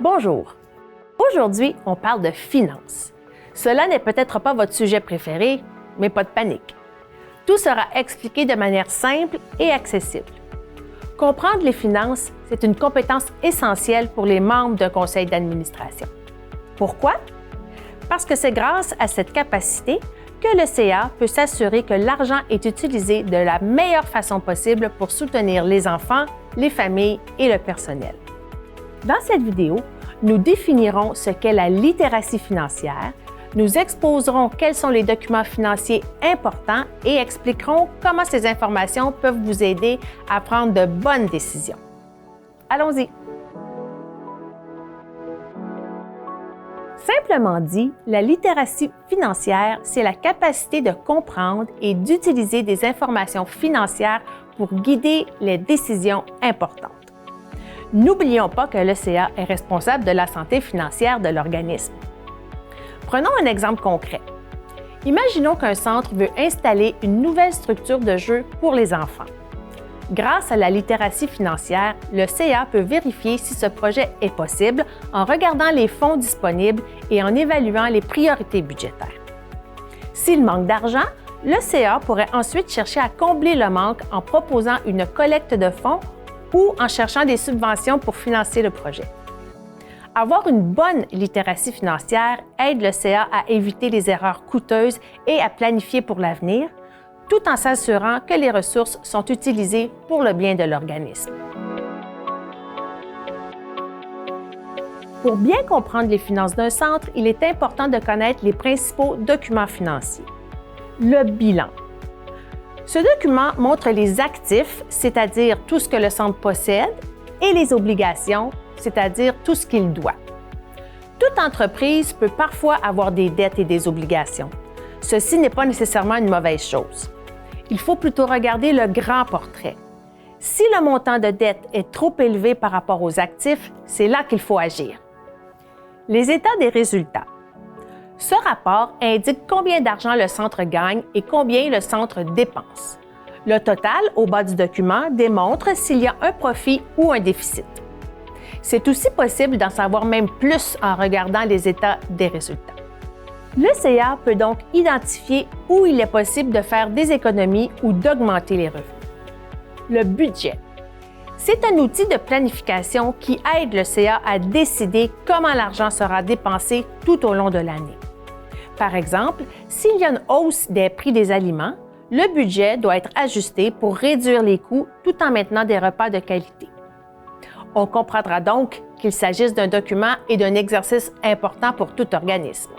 Bonjour. Aujourd'hui, on parle de finances. Cela n'est peut-être pas votre sujet préféré, mais pas de panique. Tout sera expliqué de manière simple et accessible. Comprendre les finances, c'est une compétence essentielle pour les membres d'un conseil d'administration. Pourquoi? Parce que c'est grâce à cette capacité que le CA peut s'assurer que l'argent est utilisé de la meilleure façon possible pour soutenir les enfants, les familles et le personnel. Dans cette vidéo, nous définirons ce qu'est la littératie financière, nous exposerons quels sont les documents financiers importants et expliquerons comment ces informations peuvent vous aider à prendre de bonnes décisions. Allons-y! Simplement dit, la littératie financière, c'est la capacité de comprendre et d'utiliser des informations financières pour guider les décisions importantes. N'oublions pas que le CA est responsable de la santé financière de l'organisme. Prenons un exemple concret. Imaginons qu'un centre veut installer une nouvelle structure de jeu pour les enfants. Grâce à la littératie financière, le CA peut vérifier si ce projet est possible en regardant les fonds disponibles et en évaluant les priorités budgétaires. S'il manque d'argent, le CA pourrait ensuite chercher à combler le manque en proposant une collecte de fonds ou en cherchant des subventions pour financer le projet. Avoir une bonne littératie financière aide le CA à éviter les erreurs coûteuses et à planifier pour l'avenir, tout en s'assurant que les ressources sont utilisées pour le bien de l'organisme. Pour bien comprendre les finances d'un centre, il est important de connaître les principaux documents financiers. Le bilan. Ce document montre les actifs, c'est-à-dire tout ce que le centre possède, et les obligations, c'est-à-dire tout ce qu'il doit. Toute entreprise peut parfois avoir des dettes et des obligations. Ceci n'est pas nécessairement une mauvaise chose. Il faut plutôt regarder le grand portrait. Si le montant de dette est trop élevé par rapport aux actifs, c'est là qu'il faut agir. Les états des résultats. Ce rapport indique combien d'argent le centre gagne et combien le centre dépense. Le total, au bas du document, démontre s'il y a un profit ou un déficit. C'est aussi possible d'en savoir même plus en regardant les états des résultats. Le CA peut donc identifier où il est possible de faire des économies ou d'augmenter les revenus. Le budget. C'est un outil de planification qui aide le CA à décider comment l'argent sera dépensé tout au long de l'année. Par exemple, s'il y a une hausse des prix des aliments, le budget doit être ajusté pour réduire les coûts tout en maintenant des repas de qualité. On comprendra donc qu'il s'agisse d'un document et d'un exercice important pour tout organisme.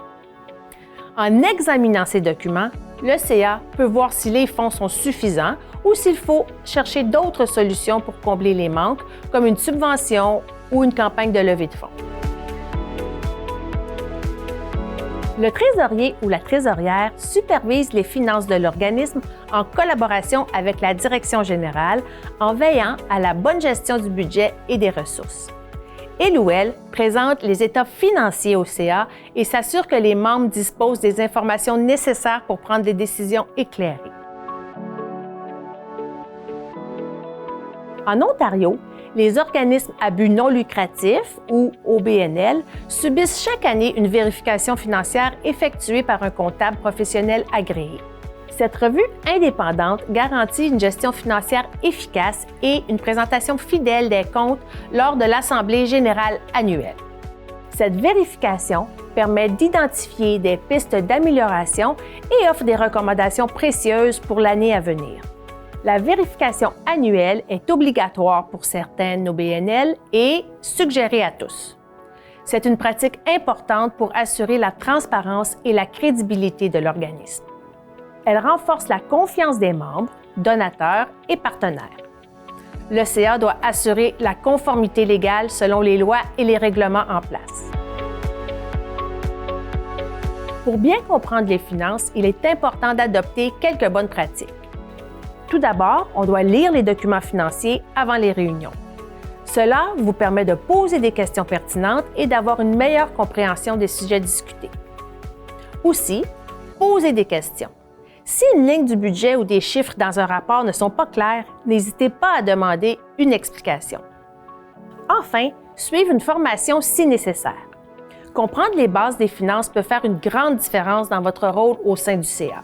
En examinant ces documents, le CA peut voir si les fonds sont suffisants ou s'il faut chercher d'autres solutions pour combler les manques, comme une subvention ou une campagne de levée de fonds. Le trésorier ou la trésorière supervise les finances de l'organisme en collaboration avec la direction générale en veillant à la bonne gestion du budget et des ressources. Il ou elle présente les états financiers au CA et s'assure que les membres disposent des informations nécessaires pour prendre des décisions éclairées. En Ontario, les organismes à but non lucratif, ou OBNL, subissent chaque année une vérification financière effectuée par un comptable professionnel agréé. Cette revue indépendante garantit une gestion financière efficace et une présentation fidèle des comptes lors de l'Assemblée générale annuelle. Cette vérification permet d'identifier des pistes d'amélioration et offre des recommandations précieuses pour l'année à venir. La vérification annuelle est obligatoire pour certaines OBNL et suggérée à tous. C'est une pratique importante pour assurer la transparence et la crédibilité de l'organisme. Elle renforce la confiance des membres, donateurs et partenaires. Le CA doit assurer la conformité légale selon les lois et les règlements en place. Pour bien comprendre les finances, il est important d'adopter quelques bonnes pratiques. Tout d'abord, on doit lire les documents financiers avant les réunions. Cela vous permet de poser des questions pertinentes et d'avoir une meilleure compréhension des sujets discutés. Aussi, posez des questions. Si une ligne du budget ou des chiffres dans un rapport ne sont pas clairs, n'hésitez pas à demander une explication. Enfin, suivre une formation si nécessaire. Comprendre les bases des finances peut faire une grande différence dans votre rôle au sein du CA.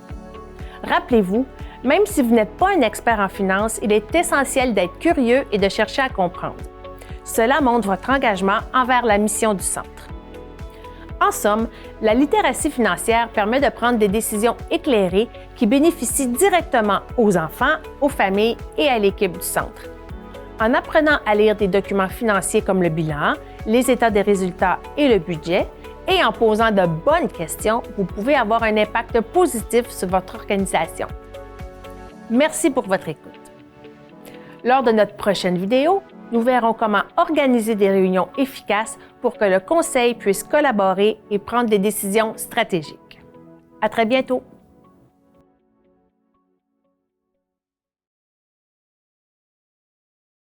Rappelez-vous, même si vous n'êtes pas un expert en finance, il est essentiel d'être curieux et de chercher à comprendre. Cela montre votre engagement envers la mission du Centre. En somme, la littératie financière permet de prendre des décisions éclairées qui bénéficient directement aux enfants, aux familles et à l'équipe du Centre. En apprenant à lire des documents financiers comme le bilan, les états des résultats et le budget, et en posant de bonnes questions, vous pouvez avoir un impact positif sur votre organisation. Merci pour votre écoute. Lors de notre prochaine vidéo, nous verrons comment organiser des réunions efficaces pour que le conseil puisse collaborer et prendre des décisions stratégiques. À très bientôt!